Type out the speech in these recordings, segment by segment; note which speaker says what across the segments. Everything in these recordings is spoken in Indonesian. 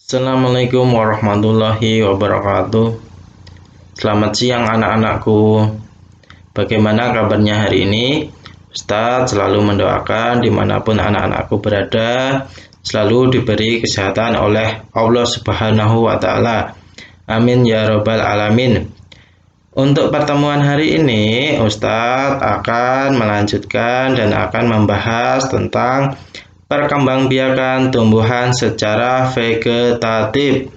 Speaker 1: Assalamualaikum warahmatullahi wabarakatuh. Selamat siang anak-anakku. Bagaimana kabarnya hari ini? Ustadz selalu mendoakan dimanapun anak-anakku berada, selalu diberi kesehatan oleh Allah Subhanahu wa Ta'ala. Amin ya Rabbal 'Alamin. Untuk pertemuan hari ini, Ustadz akan melanjutkan dan akan membahas tentang perkembangbiakan tumbuhan secara vegetatif.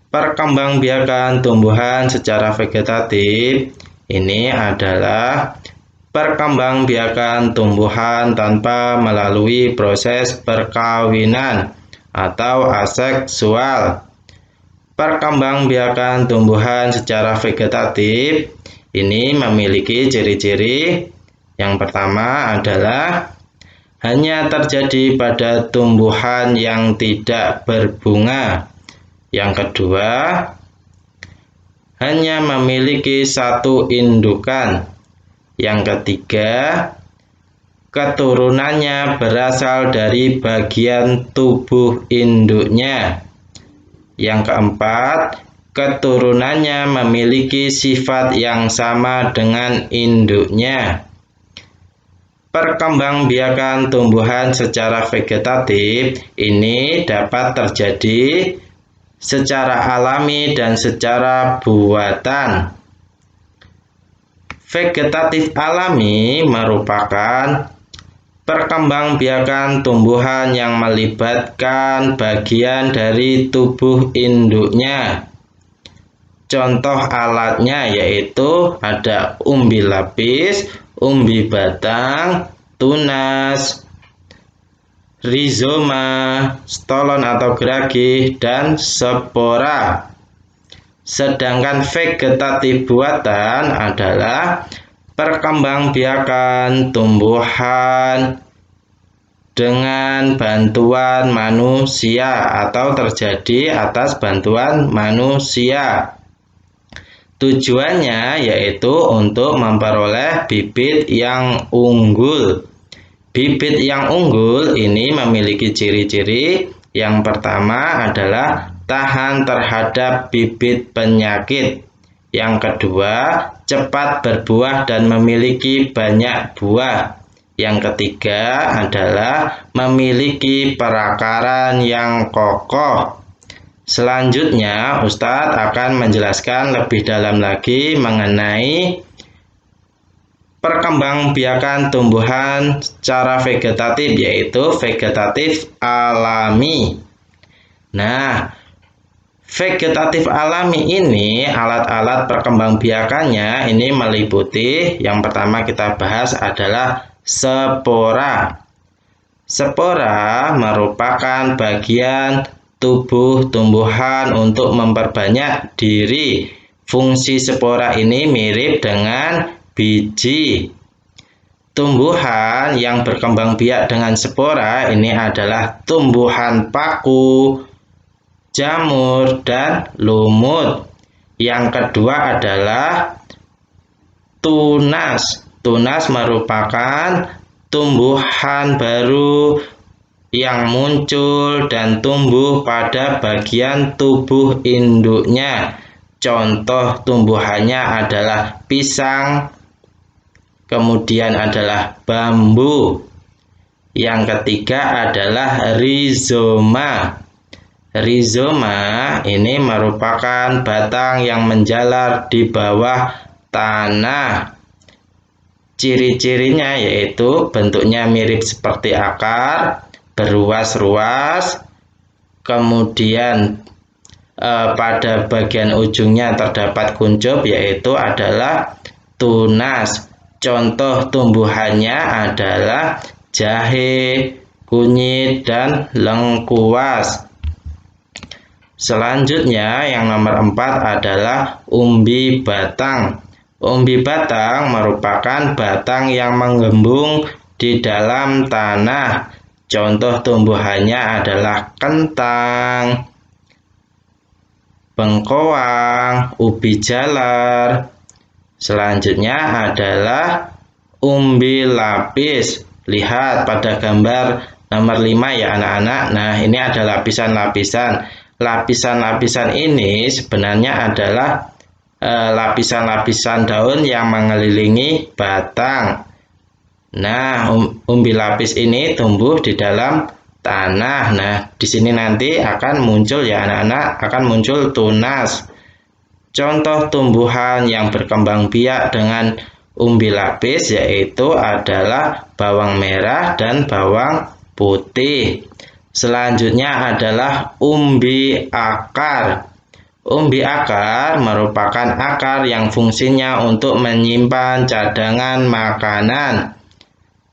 Speaker 1: Perkembangbiakan tumbuhan secara vegetatif ini adalah perkembangbiakan tumbuhan tanpa melalui proses perkawinan atau aseksual. Perkembangbiakan tumbuhan secara vegetatif ini memiliki ciri-ciri. Yang pertama adalah hanya terjadi pada tumbuhan yang tidak berbunga. Yang kedua, hanya memiliki satu indukan. Yang ketiga, keturunannya berasal dari bagian tubuh induknya. Yang keempat, keturunannya memiliki sifat yang sama dengan induknya. Perkembangbiakan tumbuhan secara vegetatif ini dapat terjadi secara alami dan secara buatan. Vegetatif alami merupakan perkembangbiakan tumbuhan yang melibatkan bagian dari tubuh induknya. Contoh alatnya yaitu ada umbi lapis, umbi batang, tunas, rizoma, stolon atau geragih, dan spora. Sedangkan vegetatif buatan adalah perkembangbiakan tumbuhan dengan bantuan manusia atau terjadi atas bantuan manusia. Tujuannya yaitu untuk memperoleh bibit yang unggul. Bibit yang unggul ini memiliki ciri-ciri. Yang pertama adalah tahan terhadap bibit penyakit. Yang kedua, cepat berbuah dan memiliki banyak buah. Yang ketiga adalah memiliki perakaran yang kokoh. Selanjutnya, Ustadz akan menjelaskan lebih dalam lagi mengenai perkembangbiakan tumbuhan secara vegetatif, yaitu vegetatif alami. Nah, vegetatif alami ini alat-alat perkembangbiakannya ini meliputi, yang pertama kita bahas adalah spora. Spora merupakan bagian tubuh tumbuhan untuk memperbanyak diri. Fungsi spora ini mirip dengan biji. Tumbuhan yang berkembang biak dengan spora ini adalah tumbuhan paku, jamur, dan lumut. Yang kedua adalah tunas. Tunas merupakan tumbuhan baru yang muncul dan tumbuh pada bagian tubuh induknya. Contoh tumbuhannya adalah pisang, kemudian adalah bambu. Yang ketiga adalah rizoma. Rizoma ini merupakan batang yang menjalar di bawah tanah. Ciri-cirinya yaitu bentuknya mirip seperti akar, berruas-ruas, kemudian pada bagian ujungnya terdapat kuncup yaitu adalah tunas. Contoh tumbuhannya adalah jahe, kunyit, dan lengkuas. Selanjutnya yang nomor 4 adalah umbi batang. Umbi batang merupakan batang yang menggembung di dalam tanah. Contoh tumbuhannya adalah kentang, bengkoang, ubi jalar. Selanjutnya adalah umbi lapis. Lihat pada gambar Nomor 5 ya anak-anak. Nah, ini ada lapisan-lapisan. Lapisan-lapisan ini sebenarnya adalah lapisan-lapisan daun yang mengelilingi batang. Nah, umbi lapis ini tumbuh di dalam tanah. Nah, di sini nanti akan muncul ya anak-anak, akan muncul tunas. Contoh tumbuhan yang berkembang biak dengan umbi lapis yaitu adalah bawang merah dan bawang putih. Selanjutnya adalah umbi akar. Umbi akar merupakan akar yang fungsinya untuk menyimpan cadangan makanan.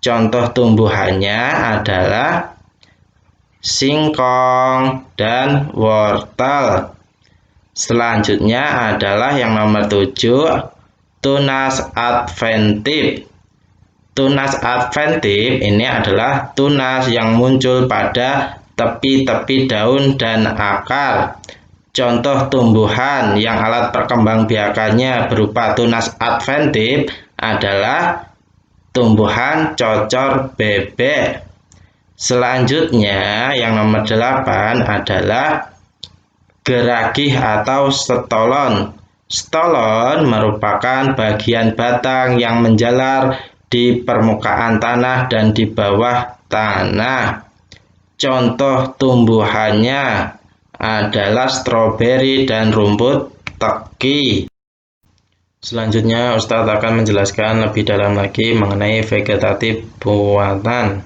Speaker 1: Contoh tumbuhannya adalah singkong dan wortel. Selanjutnya adalah yang nomor 7, tunas adventif. Tunas adventif ini adalah tunas yang muncul pada tepi-tepi daun dan akar. Contoh tumbuhan yang alat perkembangbiakannya berupa tunas adventif adalah tumbuhan cocor bebek. Selanjutnya yang nomor 8 adalah geragih atau stolon. Stolon merupakan bagian batang yang menjalar di permukaan tanah dan di bawah tanah. Contoh tumbuhannya adalah stroberi dan rumput teki. Selanjutnya Ustadz akan menjelaskan lebih dalam lagi mengenai vegetatif buatan.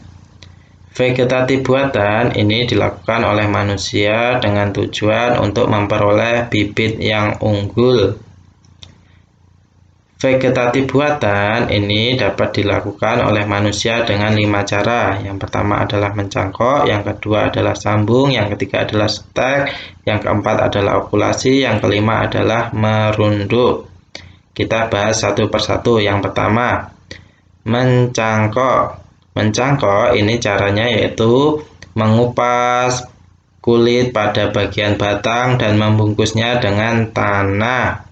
Speaker 1: Vegetatif buatan ini dilakukan oleh manusia dengan tujuan untuk memperoleh bibit yang unggul. Vegetatif buatan ini dapat dilakukan oleh manusia dengan 5 cara. Yang pertama adalah mencangkok, yang kedua adalah sambung, yang ketiga adalah stek, yang keempat adalah okulasi, yang kelima adalah merunduk. Kita bahas satu persatu. Yang pertama, mencangkok. Mencangkok ini caranya yaitu mengupas kulit pada bagian batang dan membungkusnya dengan tanah.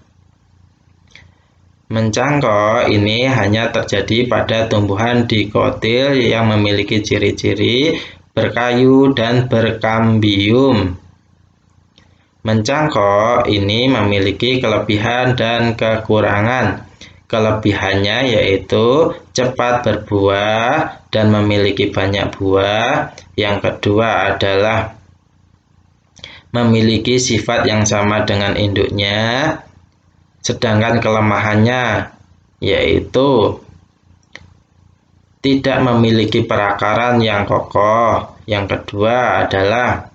Speaker 1: Mencangkok ini hanya terjadi pada tumbuhan dikotil yang memiliki ciri-ciri berkayu dan berkambium. Mencangkok ini memiliki kelebihan dan kekurangan. Kelebihannya yaitu cepat berbuah dan memiliki banyak buah. Yang kedua adalah memiliki sifat yang sama dengan induknya. Sedangkan kelemahannya yaitu tidak memiliki perakaran yang kokoh. Yang kedua adalah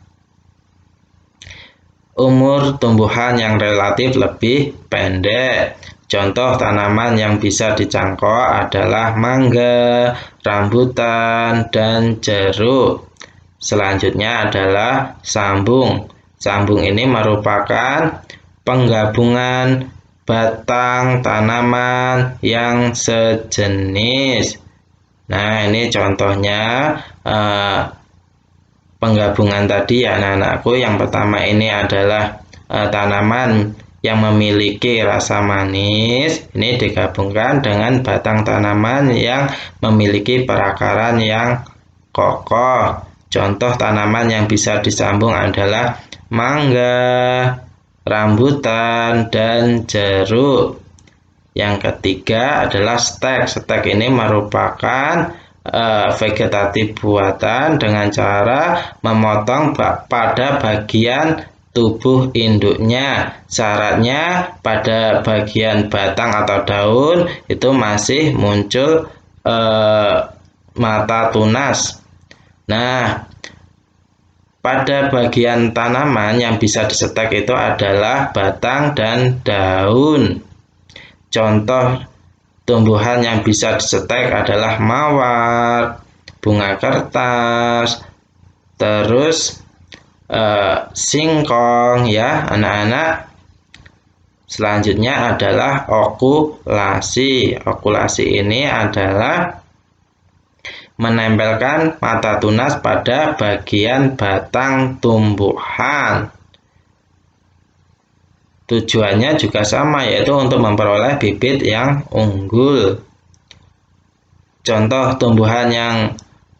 Speaker 1: umur tumbuhan yang relatif lebih pendek. Contoh tanaman yang bisa dicangkok adalah mangga, rambutan, dan jeruk. Selanjutnya adalah sambung. Sambung ini merupakan penggabungan batang tanaman yang sejenis. Nah, ini contohnya penggabungan tadi ya anak-anakku. Yang pertama ini adalah tanaman yang memiliki rasa manis. Ini digabungkan dengan batang tanaman yang memiliki perakaran yang kokoh. Contoh tanaman yang bisa disambung adalah mangga, rambutan, dan jeruk. Yang ketiga adalah stek. Stek ini merupakan vegetatif buatan dengan cara memotong pada bagian tubuh induknya. Syaratnya pada bagian batang atau daun itu masih muncul mata tunas. Nah, pada bagian tanaman yang bisa disetek itu adalah batang dan daun. Contoh tumbuhan yang bisa disetek adalah mawar, bunga kertas, terus singkong ya anak-anak. Selanjutnya adalah okulasi. Okulasi ini adalah menempelkan mata tunas pada bagian batang tumbuhan. Tujuannya juga sama, yaitu untuk memperoleh bibit yang unggul. Contoh tumbuhan yang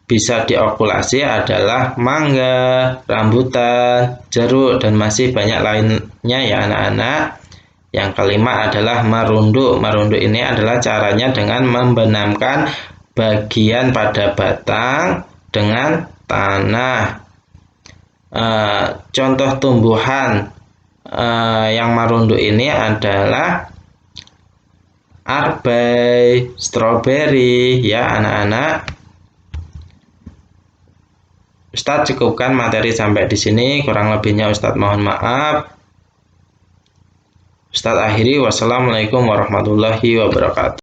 Speaker 1: bisa diokulasi adalah mangga, rambutan, jeruk, dan masih banyak lainnya ya anak-anak. Yang kelima adalah merunduk. Merunduk ini adalah caranya dengan membenamkan bagian pada batang dengan tanah. Contoh tumbuhan yang merunduk ini adalah arbai, stroberi ya anak-anak. Ustadz cukupkan materi sampai di sini, kurang lebihnya Ustadz mohon maaf. Ustadz akhiri, wassalamualaikum warahmatullahi wabarakatuh.